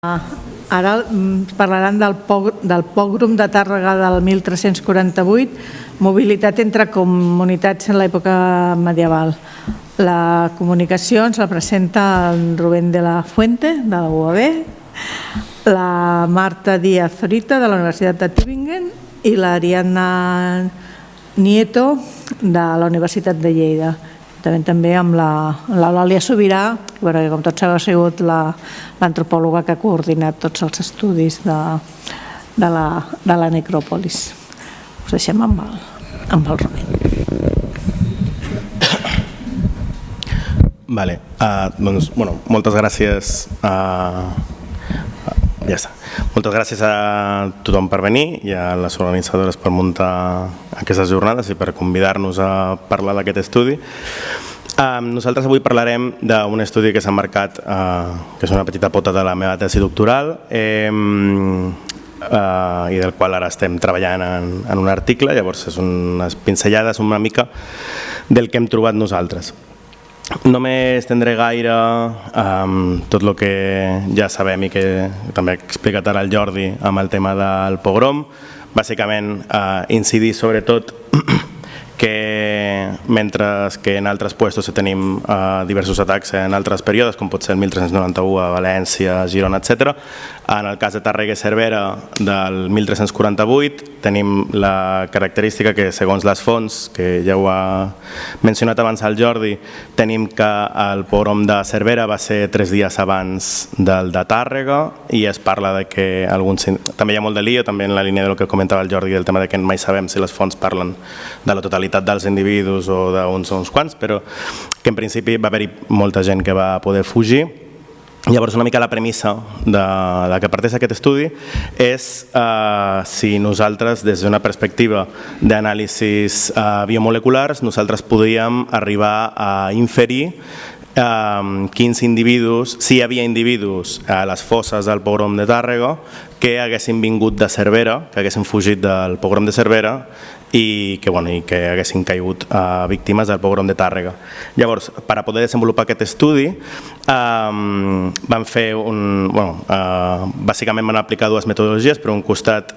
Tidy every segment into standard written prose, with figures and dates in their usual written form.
Ara parlaran del pògrom de Tàrrega del 1348, mobilitat entre comunitats en l'època medieval. La comunicació ens la presenta el Rubén de la Fuente, de la UAB, la Marta Díaz Zorita, de la Universitat de Tübingen, i l'Ariadna Nieto, de la Universitat de Lleida. També amb l'Eulàlia Sobirà, que com tots sabeu ha sigut l'antropòloga que ha coordinat tots els estudis de la necròpolis. Us deixem amb el Rubén. Doncs, moltes gràcies. Ja està. Moltes gràcies a tothom per venir i a les organitzadores per muntar aquestes jornades i per convidar-nos a parlar d'aquest estudi. Nosaltres avui parlarem d'un estudi que s'ha marcat, que és una petita pota de la meva tesi doctoral i del qual ara estem treballant en un article. Llavors és unes pinzellades una mica del que hem trobat nosaltres. No m'estendré gaire tot el que ja sabem i que també ha explicat ara el Jordi amb el tema del pogrom. Bàsicament incidir sobretot que mentre que en altres llocs tenim diversos atacs en altres períodes, com pot ser el 1391 a València, Girona, etc., en el cas de Tàrrega i Cervera del 1348 tenim la característica que, segons les fonts, que ja ho ha mencionat abans el Jordi, tenim que el pogrom de Cervera va ser 3 dies abans del de Tàrrega i es parla de que també hi ha molt de lío, també en la línia del que comentava el Jordi, del tema de que mai sabem si les fonts parlen de la totalitat dels individus o d'uns o uns quants, però que en principi va haver-hi molta gent que va poder fugir. Llavors una mica la premissa de que parteix aquest estudi és si nosaltres, des d'una perspectiva d'anàlisis biomoleculars, nosaltres podíem arribar a inferir quins individus, si hi havia individus a les fosses del pogrom de Tàrrega que haguessin vingut de Cervera, que haguessin fugit del pogrom de Cervera i que haguessin caigut víctimes del pogrom de Tàrrega. Llavors, per a poder desenvolupar aquest estudi, van fer bàsicament van aplicar dues metodologies. Per un costat,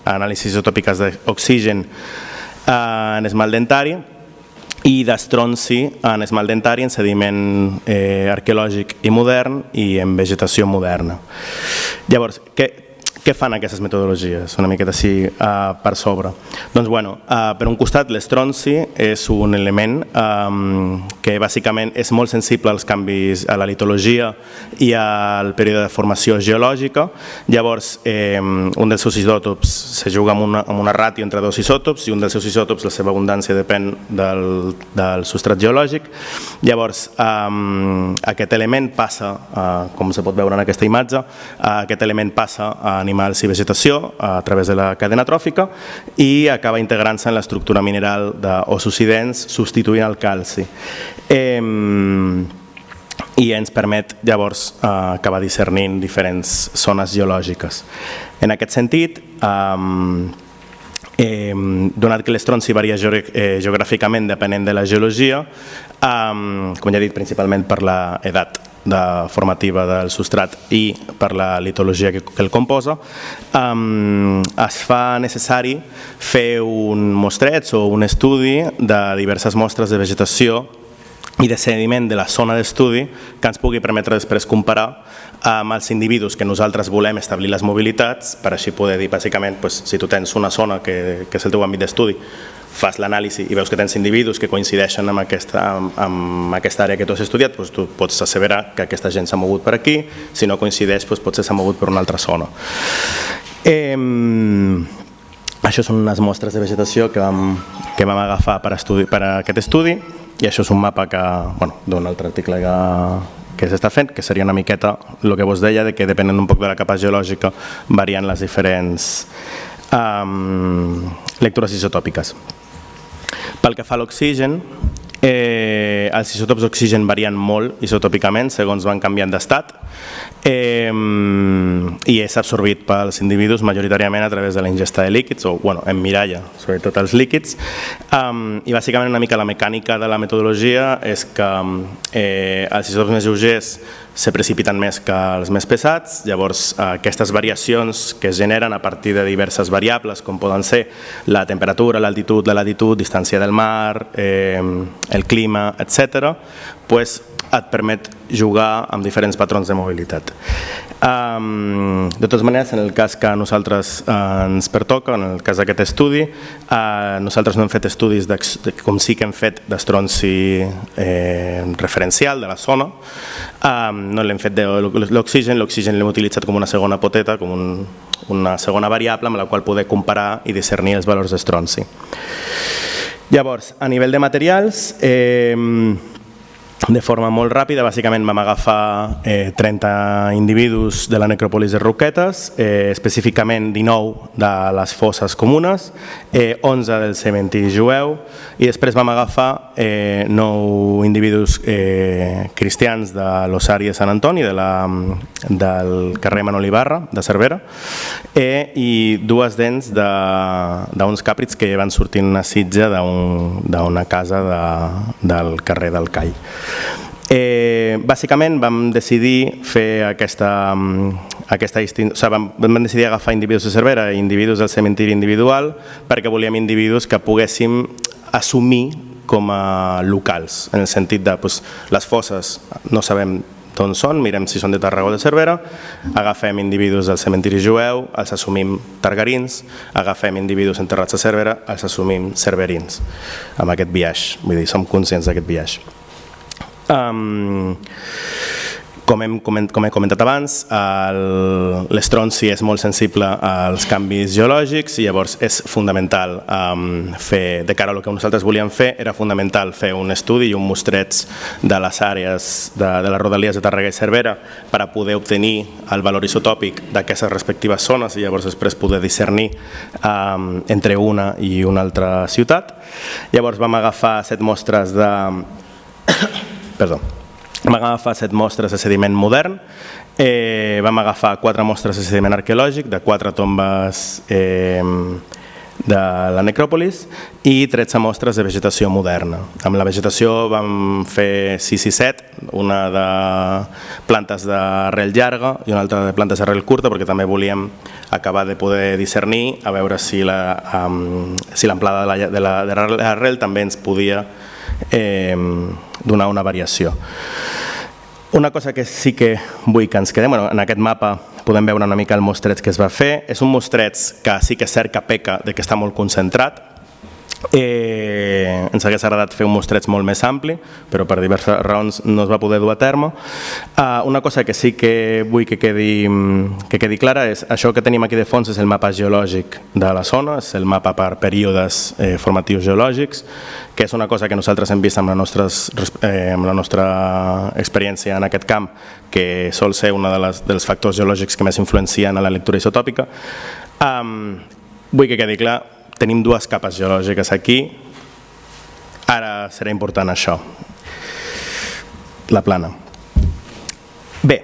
anàlisis isotòpiques d'oxigen en esmalt dentari i d'estronci en esmalt dentari, en sediment arqueològic i modern i en vegetació moderna. Llavors, què fan aquestes metodologies? Una miqueta així per sobre. Doncs, per un costat, l'estronci és un element que bàsicament és molt sensible als canvis a la litologia i al període de formació geològica. Llavors, un dels seus isòtops se juga amb una ràtio entre dos isòtops i un dels seus isòtops, la seva abundància depèn del substrat geològic. Llavors, aquest element passa, com se pot veure en aquesta imatge, aquest element passa a animals i vegetació a través de la cadena tròfica i acaba integrant-se en l'estructura mineral d'ossos i dents, substituint el calci. I ens permet llavors acabar discernint diferents zones geològiques. En aquest sentit, donat que l'estronci varia geogràficament depenent de la geologia, com ja he dit, principalment per l'edat formativa del substrat i per la litologia que el composa, es fa necessari fer un mostreig o un estudi de diverses mostres de vegetació i de sediment de la zona d'estudi que ens pugui permetre després comparar amb els individus que nosaltres volem establir les mobilitats, per així poder dir, bàsicament, si tu tens una zona que és el teu àmbit d'estudi, fas l'anàlisi i veus que tens individus que coincideixen amb aquesta àrea que tu has estudiat, tu pots asseverar que aquesta gent s'ha mogut per aquí, si no coincideix potser s'ha mogut per una altra zona. Això són unes mostres de vegetació que vam agafar per a aquest estudi i això és un mapa d'un altre article que s'està fent, que seria una miqueta el que vos deia, que depenent un poc de la capa geològica varien les diferents lectures isotòpiques. Pel que fa a l'oxigen, els isòtops d'oxigen varien molt isotòpicament segons van canviant d'estat. i és absorbit pels individus majoritàriament a través de la ingesta de líquids, o emmiralla sobretot els líquids, i bàsicament una mica la mecànica de la metodologia és que els isòtops més lleugers se precipiten més que els més pesats, llavors aquestes variacions que es generen a partir de diverses variables com poden ser la temperatura, l'altitud, la latitud, distància del mar, el clima, etc., et permet jugar amb diferents patrons de mobilitat. De totes maneres, en el cas que a nosaltres ens pertoca, en el cas d'aquest estudi, nosaltres no hem fet estudis com sí que hem fet d'estronci referencial de la zona, no l'hem fet de l'oxigen, l'oxigen l'hem utilitzat com una segona poteta, com una segona variable amb la qual poder comparar i discernir els valors d'estronci. Llavors, a nivell de materials, de forma molt ràpida, bàsicament vam agafar 30 individus de la necròpolis de Roquetes, específicament 19 de les fosses comunes, 11 del cementiri jueu, i després vam agafar 9 individus cristians de l'ossari de Sant Antoni, del carrer Manol Ibarra, de Cervera, i 2 dents d'uns càprits que van sortint a Sitja d'una casa del carrer del Call. Bàsicament vam decidir fer vam decidir agafar individus de Cervera i individus del cementiri individual perquè volíem individus que poguéssim assumir com a locals, en el sentit de les fosses no sabem d'on són, mirem si són de Tarragona o de Cervera, agafem individus del cementiri jueu, els assumim targarins, agafem individus enterrats a Cervera, els assumim cerverins, amb aquest biaix, vull dir, som conscients d'aquest biaix. Com he comentat abans, l'estronci és molt sensible als canvis geològics i llavors és fundamental fer, de cara a el que nosaltres volíem fer, era fundamental fer un estudi i un mostreig de les àrees de les rodalies de Tàrrega i Cervera per a poder obtenir el valor isotòpic d'aquestes respectives zones i llavors després poder discernir entre una i una altra ciutat. Llavors vam agafar 7 mostres de... Vam agafar 7 mostres de sediment modern, vam agafar 4 mostres de sediment arqueològic de 4 tombes de la necròpolis i 13 mostres de vegetació moderna. Amb la vegetació vam fer 6 i 7, una de plantes d'arrel llarga i una altra de plantes d'arrel curta, perquè també volíem acabar de poder discernir a veure si l'amplada de l'arrel també ens podia donar una variació. Una cosa que sí que vull que ens quedem, en aquest mapa podem veure una mica el mostreig que es va fer, és un mostreig que sí que és cert que peca de que està molt concentrat. Ens hagués agradat fer un mostreig molt més ampli, però per diverses raons no es va poder dur a terme. Una cosa que sí que vull que quedi clara és això que tenim aquí de fons és el mapa geològic de la zona, és el mapa per períodes formatius geològics, que és una cosa que nosaltres hem vist amb la nostra experiència en aquest camp, que sol ser un dels factors geològics que més influencien a la lectura isotòpica. Vull que quedi clar, tenim 2 capes geològiques aquí, ara serà important això, la plana. Bé,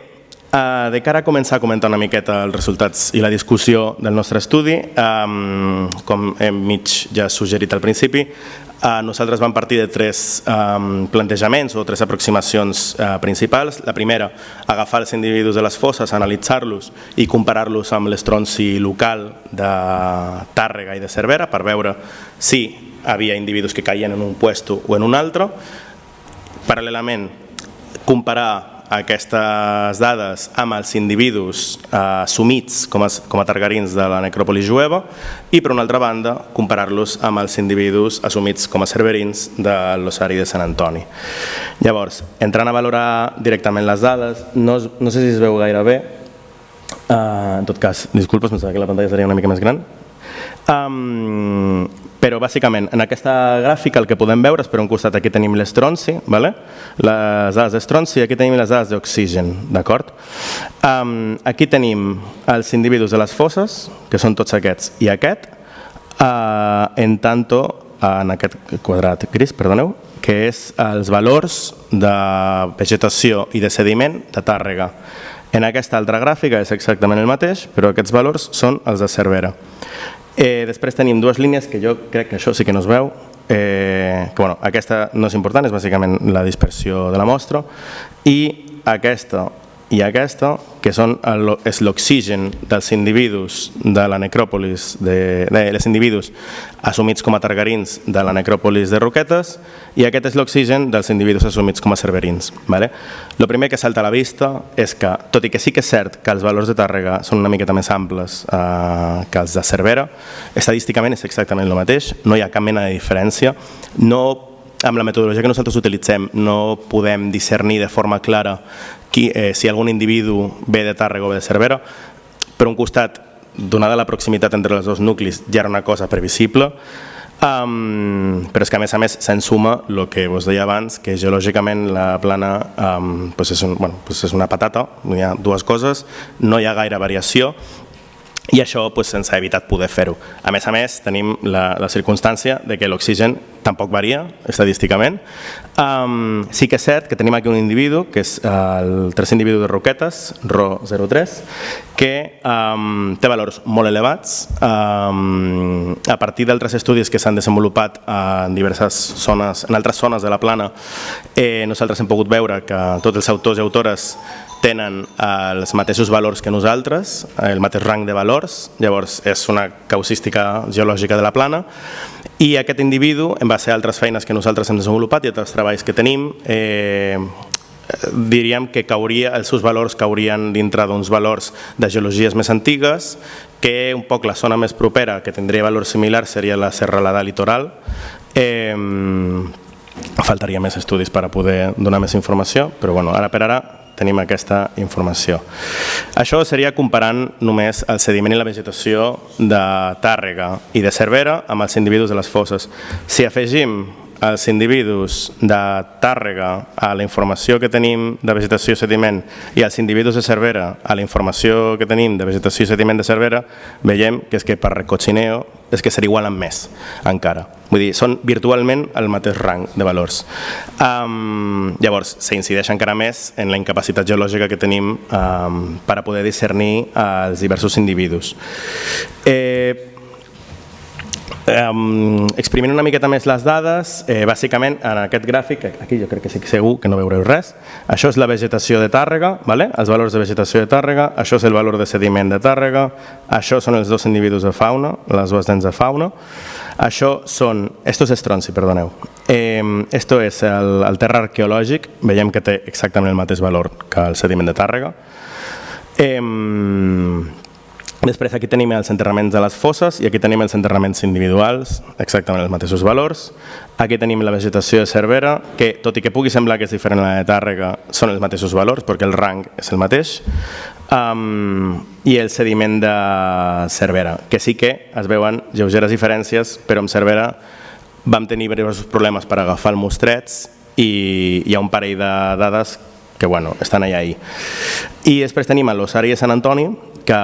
de cara a començar a comentar una miqueta els resultats i la discussió del nostre estudi, com hem ja suggerit al principi, nosaltres vam partir de 3 plantejaments o 3 aproximacions principals. La primera, agafar els individus de les fosses, analitzar-los i comparar-los amb l'estronci local de Tàrrega i de Cervera per veure si havia individus que caien en un puesto o en un altre. Paral·lelament, comparar aquestes dades amb els individus assumits com a targarins de la necròpolis jueva i, per una altra banda, comparar-los amb els individus assumits com a cerverins de l'ossari de Sant Antoni. Llavors, entrant a valorar directament les dades, no sé si es veu gaire bé, en tot cas, disculpes, pensava que la pantalla seria una mica més gran. Però bàsicament en aquesta gràfica el que podem veure és per un costat aquí tenim l'estronci, les dades d'estronci, i aquí tenim les dades d'oxigen, d'acord? Aquí tenim els individus de les fosses, que són tots aquests i aquest, en aquest quadrat gris, perdoneu, que és els valors de vegetació i de sediment de Tàrrega En aquesta altra gràfica és exactament el mateix, però aquests valors són els de Cervera. Després tenim dues línies que jo crec que això sí que no es veu, que aquesta no és important, és bàsicament la dispersió de la mostra, i aquesta i aquesta, que és l'oxigen dels individus de la necròpolis, els individus assumits com a targarins de la necròpolis de Roquetes, i aquest és l'oxigen dels individus assumits com a cerverins. El primer que salta a la vista és que, tot i que sí que és cert que els valors de Tàrrega són una miqueta més amples que els de Cervera, estadísticament és exactament el mateix, no hi ha cap mena de diferència. Amb la metodologia que nosaltres utilitzem no podem discernir de forma clara si algun individu ve de Tàrrega o ve de Cervera. Per un costat, donada la proximitat entre els dos nuclis, ja era una cosa previsible, però és que a més se'n suma el que vos deia abans, que geològicament la plana és una patata, hi ha dues coses, no hi ha gaire variació, i això ens ha evitat poder fer-ho. A més, tenim la circumstància de que l'oxigen tampoc varia estadísticament. Sí que és cert que tenim aquí un individu, que és el tercer individu de Roquetes, Ro03, que té valors molt elevats. A partir d'altres estudis que s'han desenvolupat en diverses zones, en altres zones de la plana, nosaltres hem pogut veure que tots els autors i autores tenen els mateixos valors que nosaltres, el mateix rang de valors, llavors és una causística geològica de la plana, i aquest individu, en base a altres feines que nosaltres hem desenvolupat i altres treballs que tenim, diríem que els seus valors caurien dintre d'uns valors de geologies més antigues, que un poc la zona més propera, que tindria valors similars, seria la Serralada Litoral. Faltaria més estudis per a poder donar més informació, però ara per ara tenim aquesta informació. Això seria comparant només el sediment i la vegetació de Tàrrega i de Cervera amb els individus de les fosses. Si afegim els individus de Tàrrega a la informació que tenim de vegetació i sediment i els individus de Cervera a la informació que tenim de vegetació i sediment de Cervera, veiem que és que per recochineo és que s'igualen més encara. Vull dir, són virtualment el mateix rang de valors. Llavors, s'incideix encara més en la incapacitat geològica que tenim per a poder discernir els diversos individus. Exprimint una miqueta més les dades, bàsicament en aquest gràfic, aquí jo crec que sí que segur que no veureu res, això és la vegetació de Tàrrega, els valors de vegetació de Tàrrega, això és el valor de sediment de Tàrrega, això són els dos individus de fauna, les dues dents de fauna, això esto és estronci, perdoneu, esto és el terra arqueològic, veiem que té exactament el mateix valor que el sediment de Tàrrega. Després aquí tenim els enterraments de les fosses i aquí tenim els enterraments individuals, exactament els mateixos valors. Aquí tenim la vegetació de Cervera, que tot i que pugui semblar que és diferent a la de Tàrrega, són els mateixos valors perquè el rang és el mateix. I el sediment de Cervera, que sí que es veuen lleugeres diferències, però amb Cervera vam tenir diversos problemes per agafar el mostrets i hi ha un parell de dades que estan allà ahí. I després tenim l'ossari de Sant Antoni, que,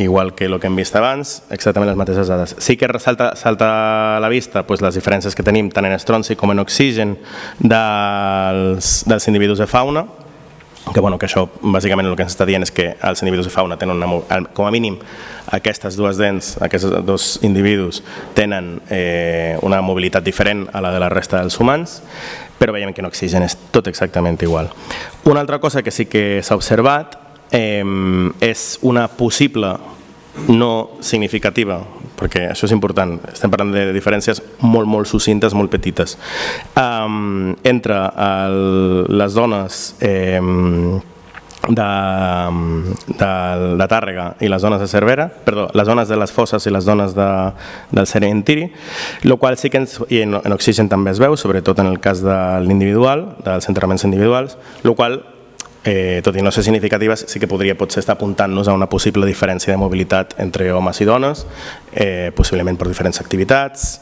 igual que el que hem vist abans, exactament les mateixes dades. Sí que salta a la vista les diferències que tenim tant en estronci com en oxigen dels individus de fauna, que això bàsicament el que ens està dient és que els individus de fauna tenen, com a mínim, aquestes dues dents, aquests dos individus tenen una mobilitat diferent a la de la resta dels humans, però veiem que en oxigen és tot exactament igual. Una altra cosa que sí que s'ha observat és una possible no significativa, perquè això és important, estem parlant de diferències molt sucintes, molt petites, entre les zones de Tàrrega i les zones de Cervera, perdó, les zones de les fosses i les zones del cementiri, el qual sí que en oxigen també es veu, sobretot en el cas de l'individual, dels enterraments individuals, el qual, tot i no ser significatives, sí que podria potser estar apuntant-nos a una possible diferència de mobilitat entre homes i dones, possiblement per diferents activitats,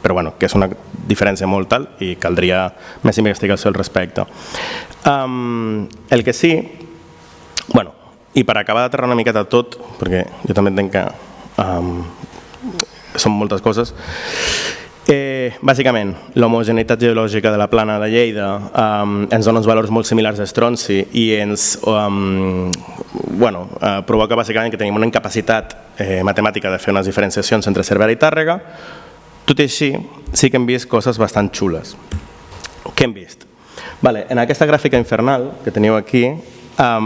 però que és una diferència molt alt i caldria més investigació al respecte. El que sí, i per acabar d'aterrar una miqueta tot, perquè jo també entenc que són moltes coses, Bàsicament, l'homogeneïtat geològica de la plana de Lleida ens dona uns valors molt similars d'estronci i ens provoca bàsicament que tenim una incapacitat matemàtica de fer unes diferenciacions entre Cervera i Tàrrega. Tot i així, sí que hem vist coses bastant xules. Què hem vist? En aquesta gràfica infernal que teniu aquí,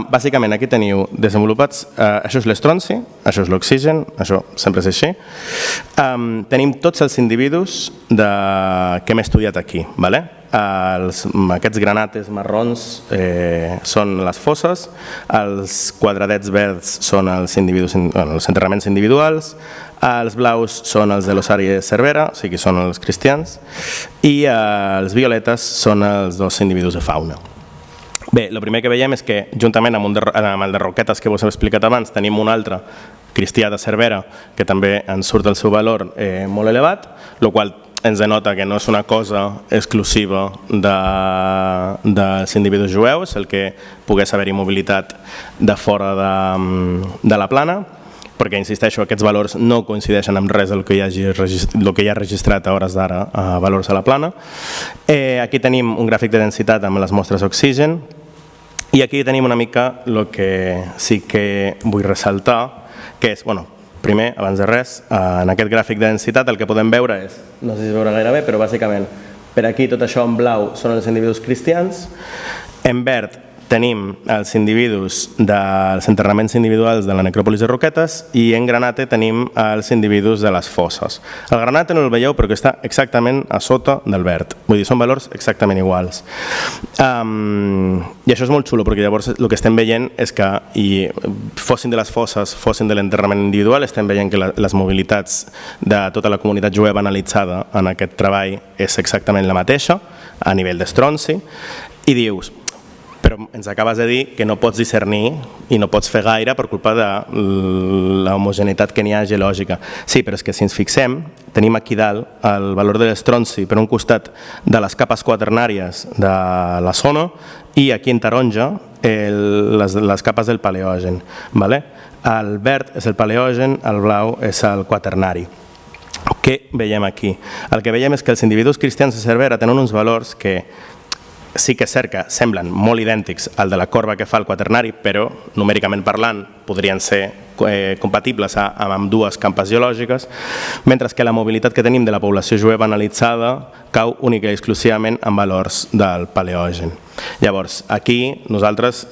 bàsicament aquí teniu desenvolupats, això és l'estronci, això és l'oxigen, això sempre és així. Tenim tots els individus que hem estudiat aquí. Aquests granates marrons són les fosses, els quadradets verds són els enterraments individuals, els blaus són els de l'ossari de Cervera, o sigui, són els cristians, i els violetes són els dos individus de fauna. Bé, el primer que veiem és que, juntament amb el de Roquetes que vos he explicat abans, tenim un altre cristià de Cervera que també ens surt el seu valor molt elevat, el qual ens denota que no és una cosa exclusiva dels individus jueus, el que pogués haver-hi mobilitat de fora de la plana, perquè, insisteixo, aquests valors no coincideixen amb res del que hi ha registrat a hores d'ara a valors a la plana. Aquí tenim un gràfic de densitat amb les mostres d'oxigen i aquí tenim una mica el que sí que vull ressaltar, que és, primer, abans de res, en aquest gràfic de densitat el que podem veure és, no sé si es veurà gaire bé, però bàsicament per aquí tot això en blau són els individus cristians, en verd tenim els individus dels enterraments individuals de la necròpolis de Roquetes i en granate tenim els individus de les fosses. El granate no el veieu perquè està exactament a sota del verd, vull dir, són valors exactament iguals. I això és molt xulo perquè llavors el que estem veient és que, fossin de les fosses, fossin de l'enterrament individual, estem veient que les mobilitats de tota la comunitat jueva analitzada en aquest treball és exactament la mateixa a nivell d'estronci i dius, però ens acabes de dir que no pots discernir i no pots fer gaire per culpa de l'homogeneïtat que n'hi ha geològica. Sí, però és que si ens fixem, tenim aquí dalt el valor de l'estronci per un costat de les capes quaternàries de la zona i aquí en taronja les capes del paleogen. El verd és el paleogen, el blau és el quaternari. Què veiem aquí? El que veiem és que els individus cristians de Cervera tenen uns valors que sí que és cert que semblen molt idèntics al de la corba que fa el quaternari, però numèricament parlant podrien ser compatibles amb ambdues campes geològiques, mentre que la mobilitat que tenim de la població jueva analitzada cau única i exclusivament en valors del paleogen. Llavors, aquí nosaltres,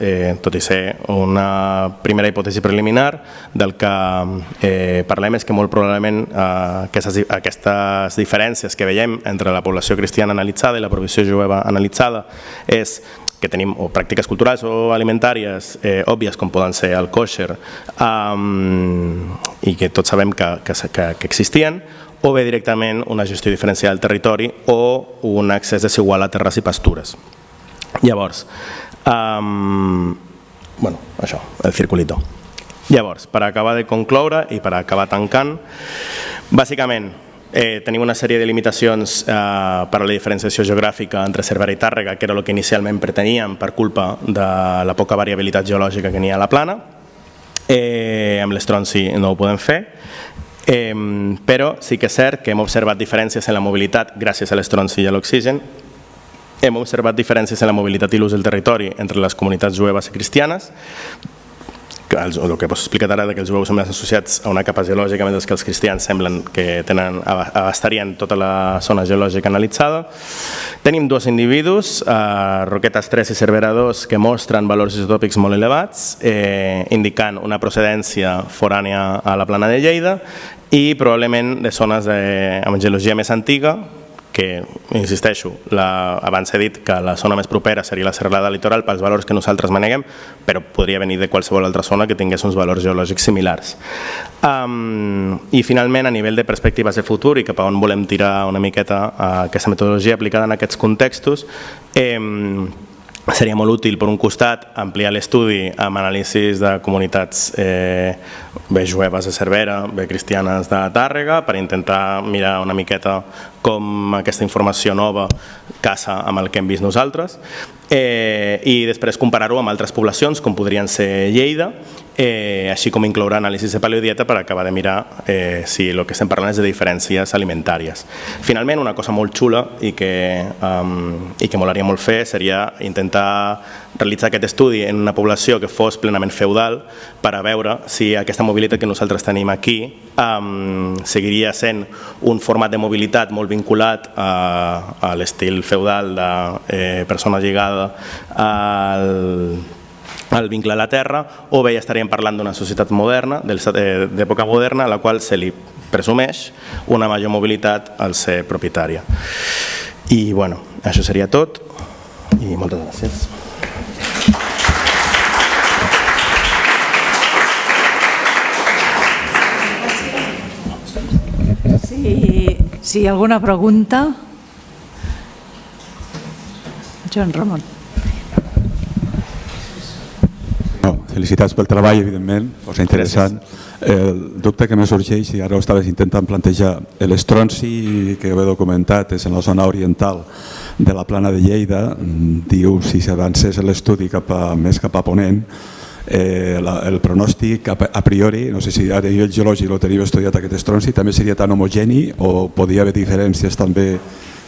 tot i ser una primera hipòtesi preliminar, del que parlem és que molt probablement aquestes diferències que veiem entre la població cristiana analitzada i la població jueva analitzada és que tenim pràctiques culturals o alimentàries òbvies com poden ser el kosher i que tots sabem que existien, o bé directament una gestió diferenciada del territori o un accés desigual a terres i pastures. Llavors, això, el circulito. Llavors, per acabar de concloure i per acabar tancant, bàsicament tenim una sèrie de limitacions per a la diferenciació geogràfica entre Cervera i Tàrrega, que era el que inicialment preteníem per culpa de la poca variabilitat geològica que n'hi ha a la plana. Amb l'estronci no ho podem fer, però sí que és cert que hem observat diferències en la mobilitat gràcies a l'estronci i a l'oxigen. Hem observat diferències en la mobilitat i l'ús del territori entre les comunitats jueves i cristianes, el que vos he explicat ara que els jueus semblen associats a una capa geològica mentre que els cristians semblen que abastarien tota la zona geològica analitzada. Tenim dos individus, Roquetes 3 i Cervera 2, que mostren valors isotòpics molt elevats, indicant una procedència forània a la plana de Lleida i probablement de zones amb geologia més antiga, que, insisteixo, abans he dit que la zona més propera seria la serralada litoral pels valors que nosaltres maneguem, però podria venir de qualsevol altra zona que tingués uns valors geològics similars. I finalment, a nivell de perspectives de futur i cap a on volem tirar una miqueta aquesta metodologia aplicada en aquests contextos, seria molt útil, per un costat, ampliar l'estudi amb anàlisis de comunitats bé jueves de Cervera, bé cristianes de Tàrrega, per intentar mirar una miqueta com aquesta informació nova casa amb el que hem vist nosaltres, i després comparar-ho amb altres poblacions, com podrien ser Lleida, així com incloure anàlisis de paleodieta per acabar de mirar si el que estem parlant és de diferències alimentàries. Finalment, una cosa molt xula i que molaria molt fer seria intentar realitzar aquest estudi en una població que fos plenament feudal per a veure si aquesta mobilitat que nosaltres tenim aquí seguiria sent un format de mobilitat molt vinculat a l'estil feudal de persona lligada al vincle a la terra, o bé ja estaríem parlant d'una societat moderna, d'època moderna, a la qual se li presumeix una major mobilitat al ser propietària. I bueno, això seria tot i moltes gràcies. Si hi ha alguna pregunta? Joan Ramon. Felicitats pel treball, evidentment, força interessant. El dubte que me sorgeix, i ara ho estaves intentant plantejar, l'estronci que heu documentat és en la zona oriental de la plana de Lleida, diu si s'avancés l'estudi més cap a ponent, el pronòstic a priori, no sé si a nivell geològic ho teniu estudiat aquest estronci, també seria tan homogeni o podia haver diferències també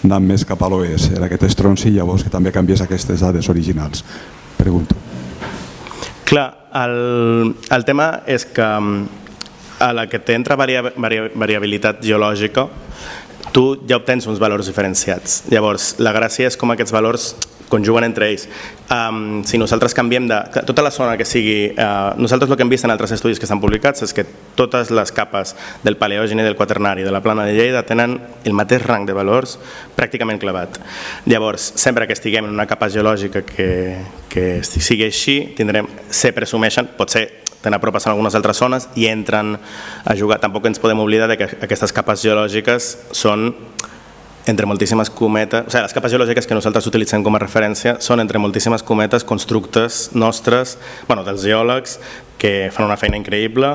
anant més cap a l'oest en aquest estronci, llavors que també canviés aquestes dades originals? Pregunto. Clar, el tema és que a la que t'entra variabilitat geològica, tu ja obtens uns valors diferenciats. Llavors, la gràcia és com aquests valors conjuguen entre ells. Si nosaltres canviem de... Tota la zona que sigui... Nosaltres el que hem vist en altres estudis que estan publicats és que totes les capes del paleògen i del quaternari de la plana de Lleida tenen el mateix rang de valors pràcticament clavat. Llavors, sempre que estiguem en una capa geològica que sigui així, se presumeixen, potser te n'apropes en algunes altres zones i entren a jugar. Tampoc ens podem oblidar que aquestes capes geològiques són entre moltíssimes cometes, o sigui, les capes geològiques que nosaltres utilitzem com a referència són entre moltíssimes cometes constructes nostres, dels geòlegs, que fan una feina increïble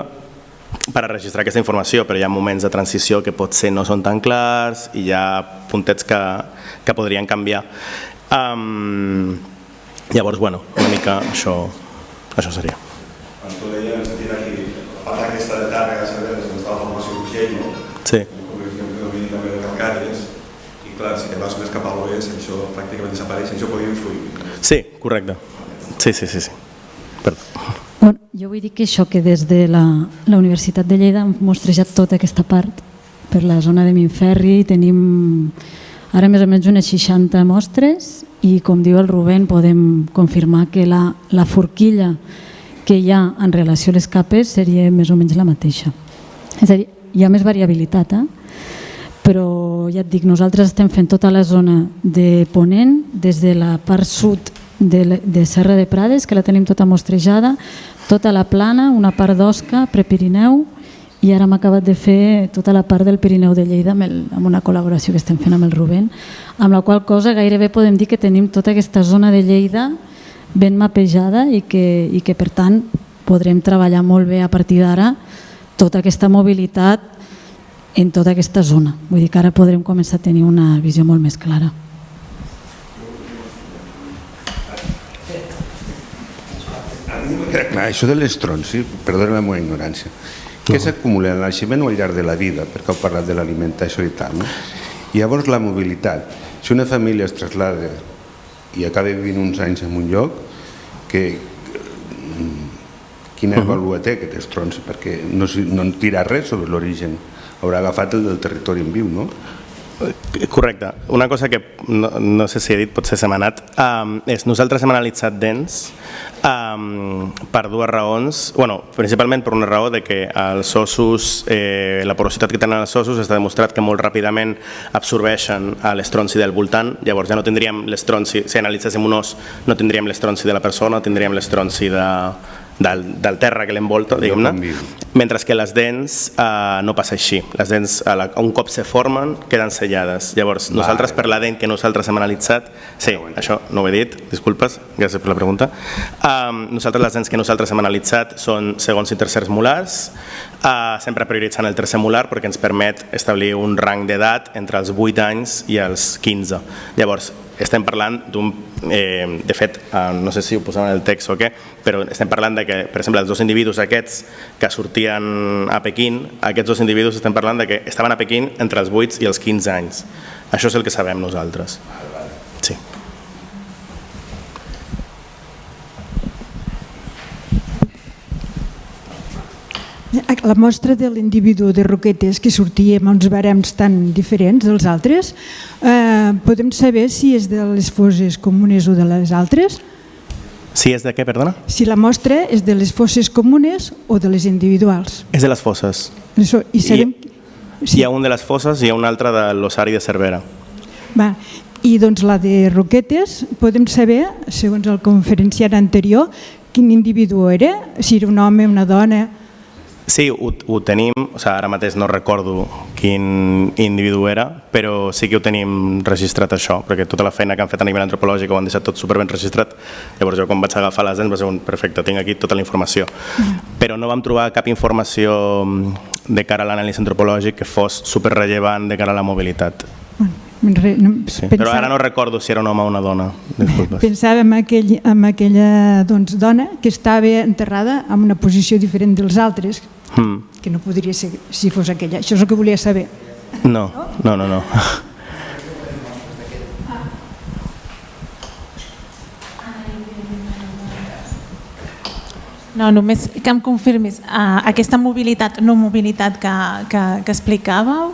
per a registrar aquesta informació, però hi ha moments de transició que potser no són tan clars i hi ha puntets que podrien canviar. Llavors, una mica això seria. Quan tu deies, en sentit aquí, la part aquesta de Tàrrega, és on està la formació d'Urgell, no? Sí. Com el domini també de Calcàries. Clar, si vas més cap a l'oest, això pràcticament desapareix, això podria influir. Sí, correcte. Sí. Bueno, jo vull dir que això, que des de la Universitat de Lleida hem mostrejat tota aquesta part per la zona de Minferri, tenim ara més o menys unes 60 mostres i, com diu el Rubén, podem confirmar que la forquilla que hi ha en relació a les capes seria més o menys la mateixa. És a dir, hi ha més variabilitat, però ja et dic, nosaltres estem fent tota la zona de Ponent, des de la part sud de Serra de Prades, que la tenim tota mostrejada, tota la plana, una part d'Osca, Prepirineu, i ara hem acabat de fer tota la part del Pirineu de Lleida amb una col·laboració que estem fent amb el Rubén, amb la qual cosa gairebé podem dir que tenim tota aquesta zona de Lleida ben mapejada i que per tant podrem treballar molt bé a partir d'ara tota aquesta mobilitat en tota aquesta zona. Vull dir que ara podrem començar a tenir una visió molt més clara. Això de l'estronci, perdona la meva ignorància, què s'acumula al naixement o al llarg de la vida? Perquè heu parlat de l'alimentació i tal. I llavors la mobilitat. Si una família es traslada i acaba vivint uns anys en un lloc, quina avaluació té aquest estronci? Perquè no en dirà res sobre l'origen. Haurà agafat el del territori en viu, no? Correcte. Una cosa que no sé si he dit, potser se m'ha anat, és nosaltres hem analitzat dents per dues raons, principalment per una raó de que els ossos, la porositat que tenen els ossos està demostrat que molt ràpidament absorbeixen l'estronci del voltant, llavors ja no tindríem l'estronci, si analitzéssim un os no tindríem l'estronci de la persona, tindríem l'estronci del terra que l'envolta, diguem-ne, mentre que les dents no passa així. Les dents, un cop se formen, queden sellades. Llavors, nosaltres, per la dent que nosaltres hem analitzat, sí, això no ho he dit, disculpes, gràcies per la pregunta, nosaltres les dents que nosaltres hem analitzat són segons i tercers molars, sempre prioritzant el tercer molar perquè ens permet establir un rang d'edat entre els 8 anys i els 15. Llavors, estem parlant d'un... de fet, no sé si ho posaven en el text o què, però estem parlant de que, per exemple, els dos individus aquests que sortien a Pequín, aquests dos individus estem parlant de que estaven a Pequín entre els 8 i els 15 anys. Això és el que sabem nosaltres. Sí. La mostra de l'individu de Roquetes, que sortia amb uns barems tan diferents dels altres, podem saber si és de les fosses comunes o de les altres? Si és de què, perdona? Si la mostra és de les fosses comunes o de les individuals. És de les fosses. I sabem... Hi ha un de les fosses i hi ha un altre de l'ossari de Cervera. Va. I doncs la de Roquetes, podem saber, segons el conferenciant anterior, quin individu era, si era un home, una dona... Sí, ho tenim, ara mateix no recordo quin individu era, però sí que ho tenim registrat això, perquè tota la feina que han fet a nivell antropològic ho han deixat tot superben registrat. Llavors jo quan vaig agafar les dents va ser perfecte, tinc aquí tota la informació. Però no vam trobar cap informació de cara a l'anàlisi antropològic que fos superrellevant de cara a la mobilitat. Sí, però ara no recordo si era un home o una dona. Disculpes. Pensava en aquella dona que estava enterrada en una posició diferent dels altres, que no podria ser si fos aquella. Això és el que volia saber. No. No, només que em confirmis, aquesta mobilitat, no mobilitat que explicàveu,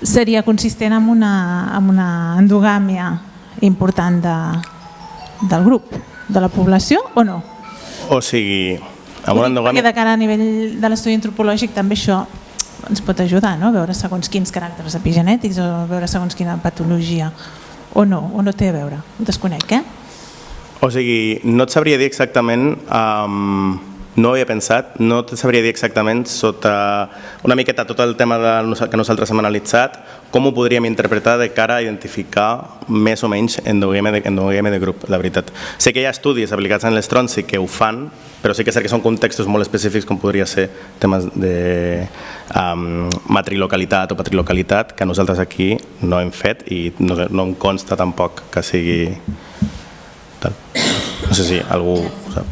seria consistent en una endogàmia important del grup, de la població, o no? O sigui, amb una endogàmia... Perquè de cara a nivell de l'estudi antropològic també això ens pot ajudar, no? Veure segons quins caràcters epigenètics o veure segons quina patologia, o no té a veure, ho desconec, O sigui, no et sabria dir exactament... No ho havia pensat, no te sabria dir exactament sota una miqueta tot el tema que nosaltres hem analitzat, com ho podríem interpretar de cara a identificar més o menys endogàmia de grup, la veritat. Sé que hi ha estudis aplicats en l'estronci que ho fan, però sí que és cert que són contextos molt específics com podria ser temes de matrilocalitat o patrilocalitat que nosaltres aquí no hem fet i no em consta tampoc que sigui tal. No sé si algú ho sap.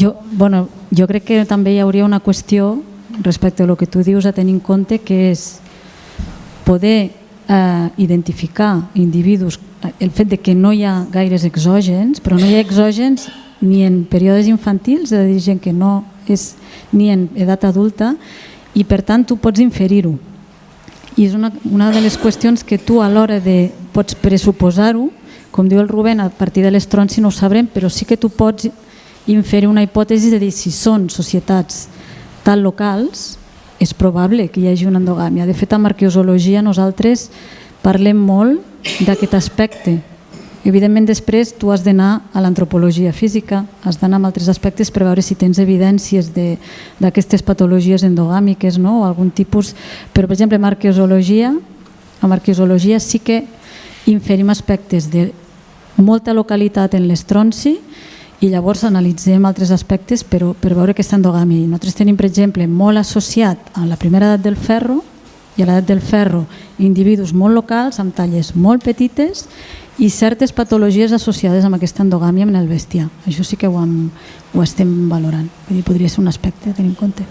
Jo crec que també hi hauria una qüestió respecte a el que tu dius a tenir en compte, que és poder identificar individus, el fet de que no hi ha gaires exògens, però no hi ha exògens ni en períodes infantils, és a dir, gent que no és ni en edat adulta, i per tant tu pots inferir-ho. I és una de les qüestions que tu a l'hora de pots pressuposar-ho, com diu el Rubén, a partir de l'estronci no ho sabrem, però sí que tu pots inferir una hipòtesi de dir si són societats tan locals és probable que hi hagi una endogàmia. De fet, en arqueozoologia nosaltres parlem molt d'aquest aspecte. Evidentment, després tu has d'anar a l'antropologia física, has d'anar a altres aspectes per veure si tens evidències d'aquestes patologies endogàmiques, o algun tipus. Però, per exemple, en arqueozoologia sí que inferim aspectes de molta localitat en l'estronci i llavors analitzem altres aspectes per veure aquesta endogàmia. Nosaltres tenim, per exemple, molt associat a la primera edat del ferro i a l'edat del ferro individus molt locals, amb talles molt petites i certes patologies associades amb aquesta endogàmia en el bestiar. Això sí que ho estem valorant. Podria ser un aspecte a tenir en compte.